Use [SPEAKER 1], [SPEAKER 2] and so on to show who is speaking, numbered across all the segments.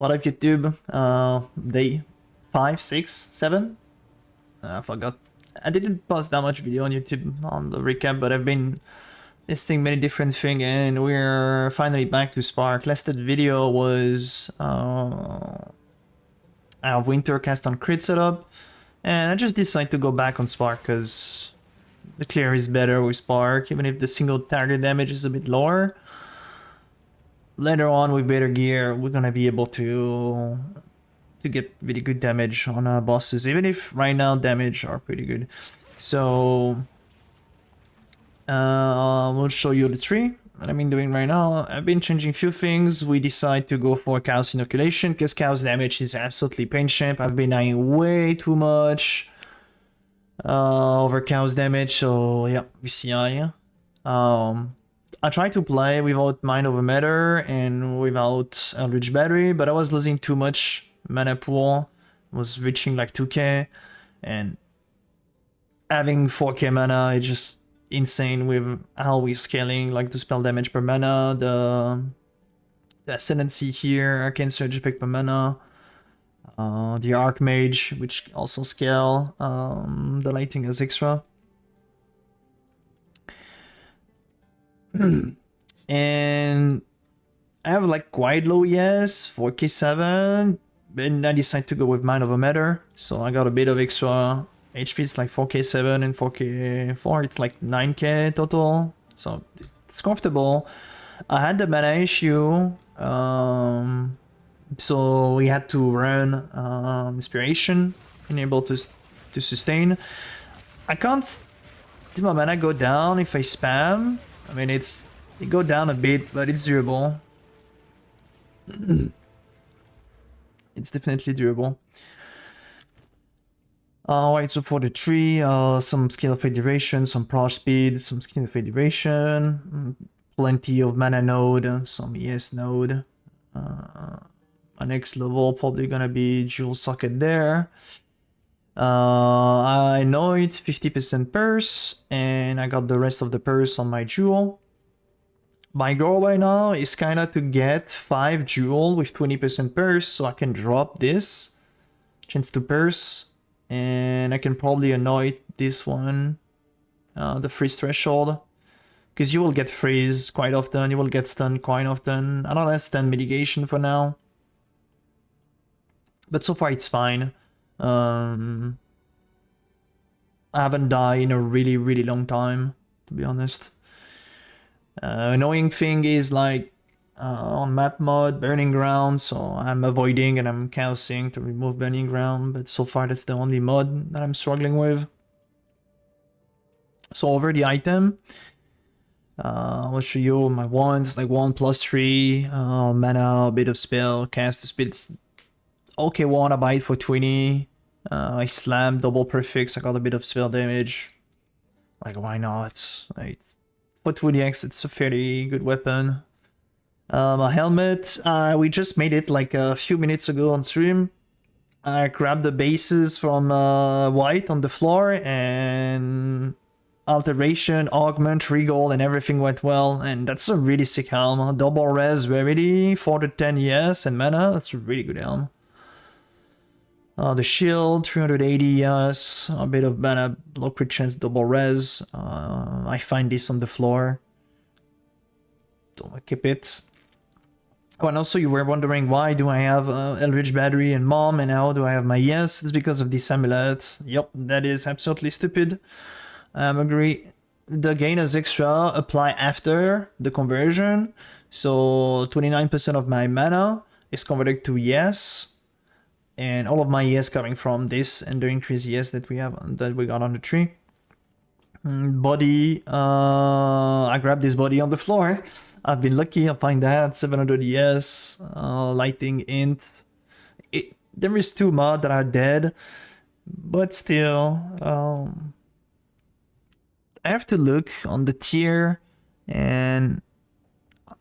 [SPEAKER 1] What up, YouTube? Day 5, 6, 7? I forgot. I didn't post that much video on YouTube on the recap, but I've been testing many different things, and we're finally back to Spark. Last video was our winter cast on crit setup, and I just decided to go back on Spark because the clear is better with Spark, even if the single target damage is a bit lower. Later on with better gear, we're gonna be able to get really good damage on our bosses, even if right now damage are pretty good. So we'll show you the tree that I've been doing right now. I've been changing a few things. We decide to go for chaos inoculation because chaos damage is absolutely pain champ. I've been dying way too much over chaos damage, so yeah, VCI. I tried to play without Mind Over Matter and without Eldritch Battery, but I was losing too much mana pool. I was reaching like 2k, and having 4k mana is just insane with how we're scaling, like the spell damage per mana, the Ascendancy here, Arcane Surge effect per mana, the Archmage, which also scale, the lighting as extra. And I have like quite low ES, 4k7, and I decided to go with Mind Over Matter, so I got a bit of extra HP. It's like 4k7 and 4k4, it's like 9k total, so it's comfortable. I had the mana issue, so we had to run Inspiration and able to sustain. I can't see my mana go down if I spam. I mean, it go down a bit, but it's durable. It's definitely durable. Alright, so for the tree, some skill of federation, some proj speed, some skill of federation, plenty of mana node, some ES node. My next level probably gonna be jewel socket there. I know it's 50% purse, and I got the rest of the purse on my jewel. My goal right now is kinda to get 5 jewel with 20% purse, so I can drop this chance to purse, and I can probably annoy this one, the freeze threshold, because you will get freeze quite often, you will get stunned quite often. I don't have stun mitigation for now, but so far it's fine. I haven't died in a really long time, to be honest. Annoying thing is like on map mod, Burning Ground, so I'm avoiding and I'm chaosing to remove Burning Ground, but so far that's the only mod that I'm struggling with. So over the item, I'll show you my wands, like 1+3, mana, a bit of spell, cast speed. Okay, one, I buy it for 20. I slam, double prefix, I got a bit of spell damage. Like, why not? For 2dx, it's a fairly good weapon. A helmet, we just made it like a few minutes ago on stream. I grabbed the bases from white on the floor, and alteration, augment, regal, and everything went well, and that's a really sick helm. Double res rarity, 4 to 10 ES and mana, that's a really good helm. The shield, 380 ES, a bit of mana, low crit chance, double res. I find this on the floor. Don't keep it. Oh, and also you were wondering why do I have Eldritch Battery and Mom, and how do I have my ES? It's because of this amulet. Yep, that is absolutely stupid. Agree. The gain as extra apply after the conversion, so 29% of my mana is converted to ES. And all of my ES coming from this and the increased ES that we got on the tree. Body, I grabbed this body on the floor. I've been lucky, I find that 700 ES, lighting int. There is 2 mod that are dead, but still, I have to look on the tier, and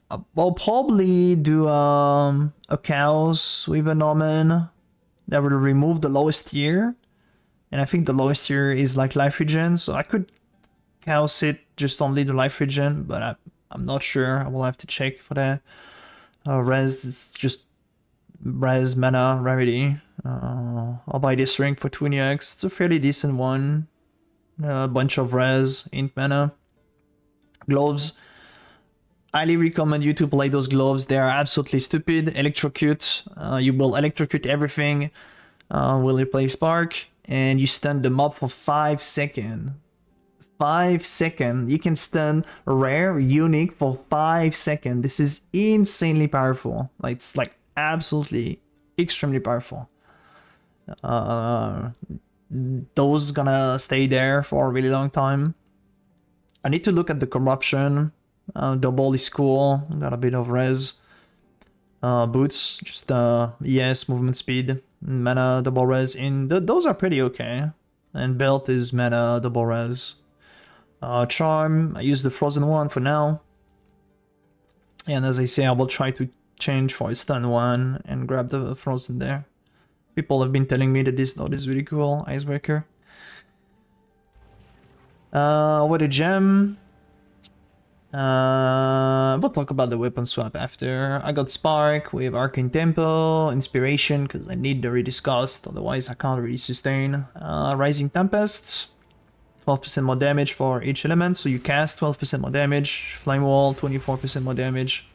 [SPEAKER 1] I'll probably do a chaos with a Norman. That will remove the lowest tier, and I think the lowest tier is like life regen, so I could chaos it just only the life regen, but I'm not sure. I will have to check for that. Res is just res mana rarity. I'll buy this ring for 20x. It's a fairly decent one. A bunch of res, int mana. Gloves. Highly recommend you to play those gloves. They are absolutely stupid. Electrocute. You will electrocute everything. Will replace spark. And you stun the mob for 5 seconds. 5 seconds. You can stun rare unique for 5 seconds. This is insanely powerful. Like, it's like absolutely extremely powerful. Those gonna stay there for a really long time. I need to look at the corruption. Double is cool. Got a bit of res. Boots, just ES, movement speed, mana, double res. Those are pretty okay. And belt is mana, double res. Charm, I use the frozen one for now. And as I say, I will try to change for a stun one and grab the frozen there. People have been telling me that this node is really cool, Icebreaker. What a gem. We'll talk about the weapon swap after. I got Spark with Arcane Tempo, Inspiration, because I need the rediscussed, otherwise I can't really sustain. Rising Tempest, 12% more damage for each element, so you cast 12% more damage. Flame Wall, 24% more damage.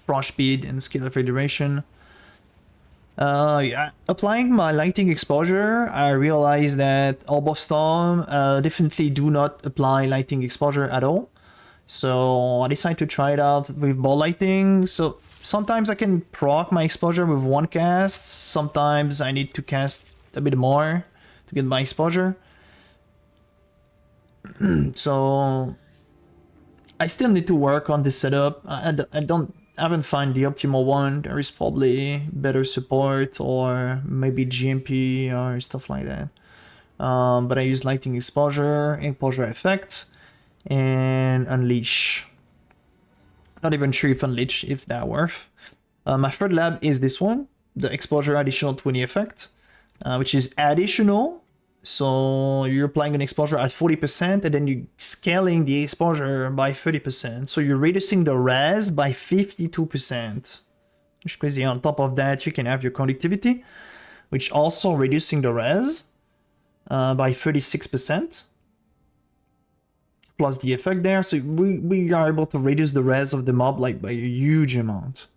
[SPEAKER 1] Frost Speed and Skill of Duration. Yeah, applying my Lightning Exposure, I realized that Orb of Storm definitely do not apply Lightning Exposure at all. So I decided to try it out with Ball Lightning. So sometimes I can proc my exposure with one cast. Sometimes I need to cast a bit more to get my exposure. So I still need to work on this setup. I haven't found the optimal one. There is probably better support or maybe GMP or stuff like that. But I use Lightning Exposure Effect, and Unleash. Not even sure if Unleash if that worth. My third lab is this one, the Exposure Additional 20 effect, which is additional. So you're applying an exposure at 40% and then you're scaling the exposure by 30%. So you're reducing the res by 52%. Which is crazy. On top of that, you can have your conductivity, which also reducing the res by 36%. Plus the effect there, so we are able to reduce the res of the mob like by a huge amount.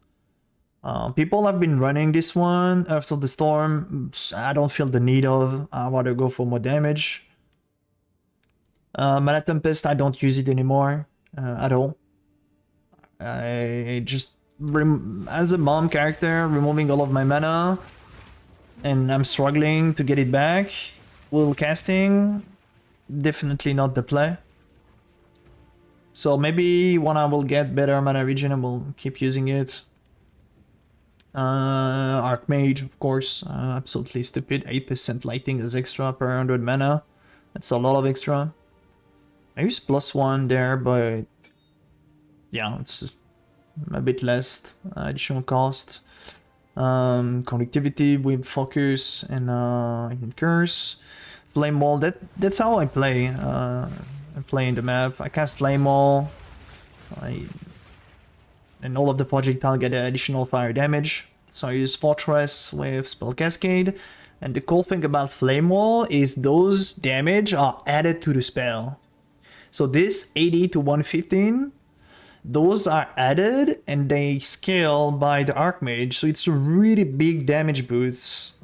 [SPEAKER 1] People have been running this one after the storm. I don't feel the need of. I want to go for more damage. Mana Tempest, I don't use it anymore at all. I just as a mom character, removing all of my mana, and I'm struggling to get it back. Will casting, definitely not the play. So maybe when I will get better mana regen, I will keep using it. Archmage, of course, absolutely stupid. 8% lighting is extra per 100 mana. That's a lot of extra. I use +1 there, but yeah, it's a bit less additional cost. Conductivity with focus and curse. Flame Wall, that's how I play. I play in the map. I cast Flame Wall. And all of the projectile get additional fire damage. So I use Fortress with Spell Cascade. And the cool thing about Flame Wall is those damage are added to the spell. So this 80 to 115, those are added and they scale by the Archmage. So it's a really big damage boost.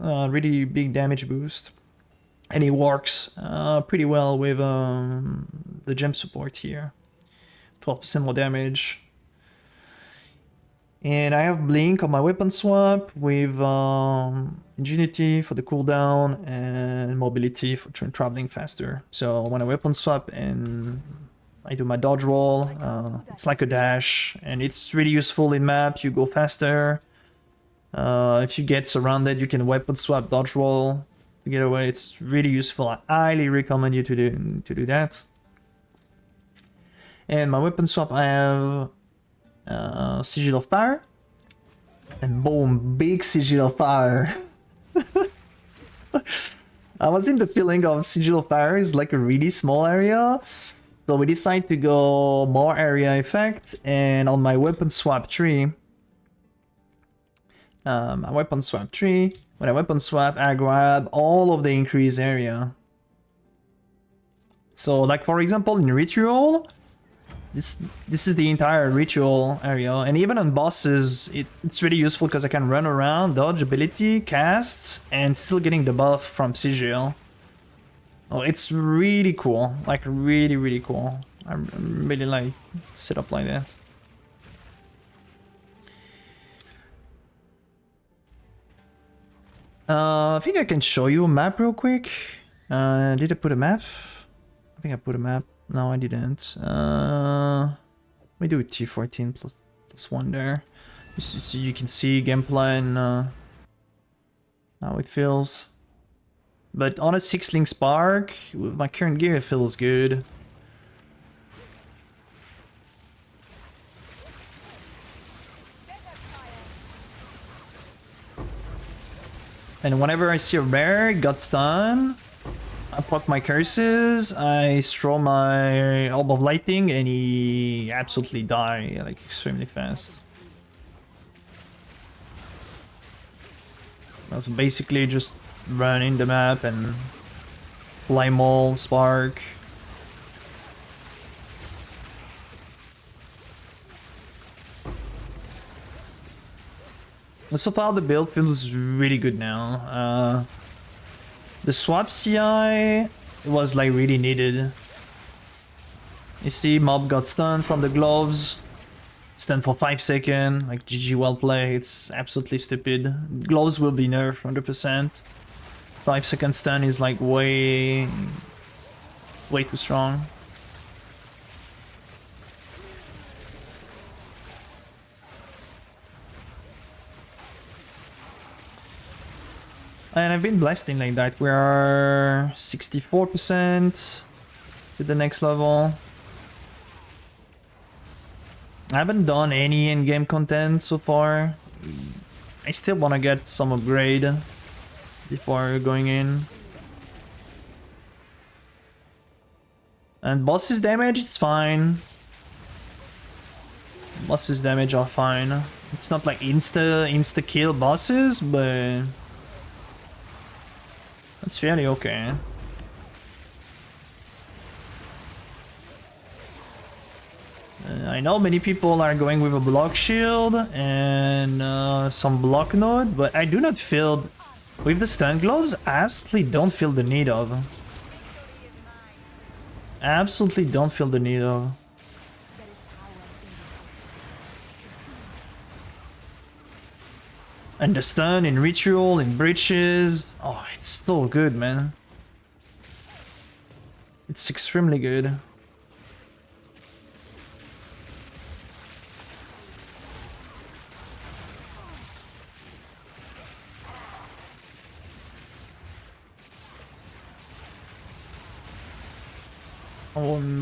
[SPEAKER 1] And it works pretty well with the gem support here. 12% more damage. And I have Blink on my weapon swap with Ingenuity for the cooldown and Mobility for traveling faster. So when I weapon swap and I do my dodge roll, it's like a dash and it's really useful in map. You go faster. If you get surrounded, you can weapon swap, dodge roll to get away. It's really useful. I highly recommend you to do that. And my weapon swap, I have Sigil of Power, and boom, big Sigil of Power. I was in the feeling of Sigil of Power is like a really small area, so we decided to go more area effect. And on my weapon swap tree, I weapon swap 3. When I weapon swap, I grab all of the increased area. So, like for example, in Ritual, this is the entire Ritual area, and even on bosses, it's really useful because I can run around, dodge ability, cast, and still getting the buff from Sigil. Oh, it's really cool, like really cool. I really like set up like that. I think I can show you a map real quick. Did I put a map? I think I put a map. No, I didn't. Let me do it T14 plus 1 there. So you can see gameplay and how it feels. But on a 6-link spark, with my current gear, it feels good. And whenever I see a rare, it got stun, I proc my curses, I throw my Orb of Lightning, and he absolutely die, like, extremely fast. That's basically just running the map and fly maul, spark. But so far the build feels really good now. The swap CI was like really needed. You see, mob got stunned from the gloves. Stun for 5 seconds, like GG, well played. It's absolutely stupid. Gloves will be nerfed 100%. 5-second stun is like way too strong. And I've been blasting like that. We are 64% to the next level. I haven't done any in-game content so far. I still want to get some upgrade before going in. And bosses damage, it's fine. Bosses damage are fine. It's not like insta kill bosses, but it's fairly okay. I know many people are going with a block shield and some block node, but I do not feel, with the stun gloves, I absolutely don't feel the need of. Absolutely don't feel the need of. And the stun in Ritual, in Breaches, oh, it's so good, man. It's extremely good.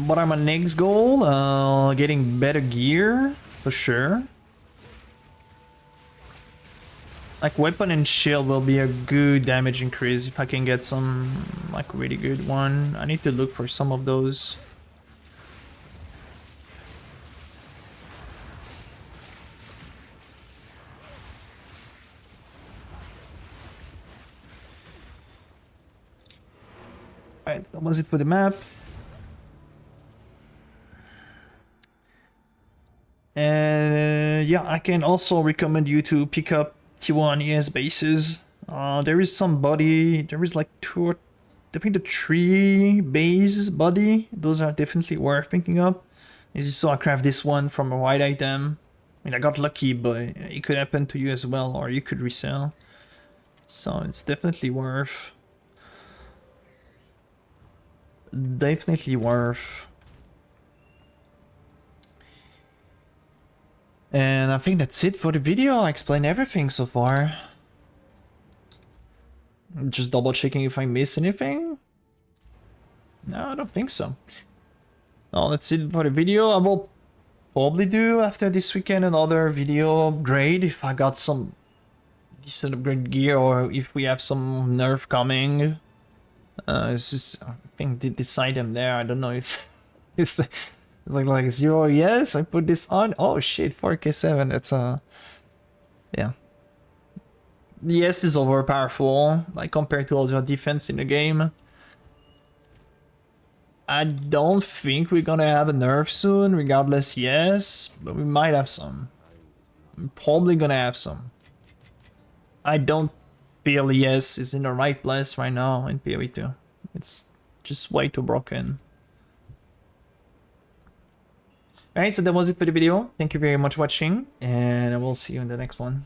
[SPEAKER 1] What are my next goal? Getting better gear, for sure. Like, weapon and shield will be a good damage increase if I can get some, like, really good one. I need to look for some of those. Alright, that was it for the map. And yeah, I can also recommend you to pick up T1 ES bases. There is some body, there is like I think the 3 base body. Those are definitely worth picking up. As you saw, I craft this one from a white item. I mean, I got lucky, but it could happen to you as well, or you could resell. So it's definitely worth. Definitely worth. And I think that's it for the video. I explained everything so far. Just double checking if I missed anything. No, I don't think so. Well, that's it for the video. I will probably do after this weekend another video upgrade if I got some decent upgrade gear or if we have some nerf coming. It's just, I think this item there, I don't know, it's like 0, yes, I put this on. Oh shit, 4k7, that's yeah. Yes is overpowerful, like compared to other defense in the game. I don't think we're gonna have a nerf soon, regardless, yes, but we might have some. I'm probably gonna have some. I don't feel yes is in the right place right now in PoE2. It's just way too broken. Alright, so that was it for the video. Thank you very much for watching, and I will see you in the next one.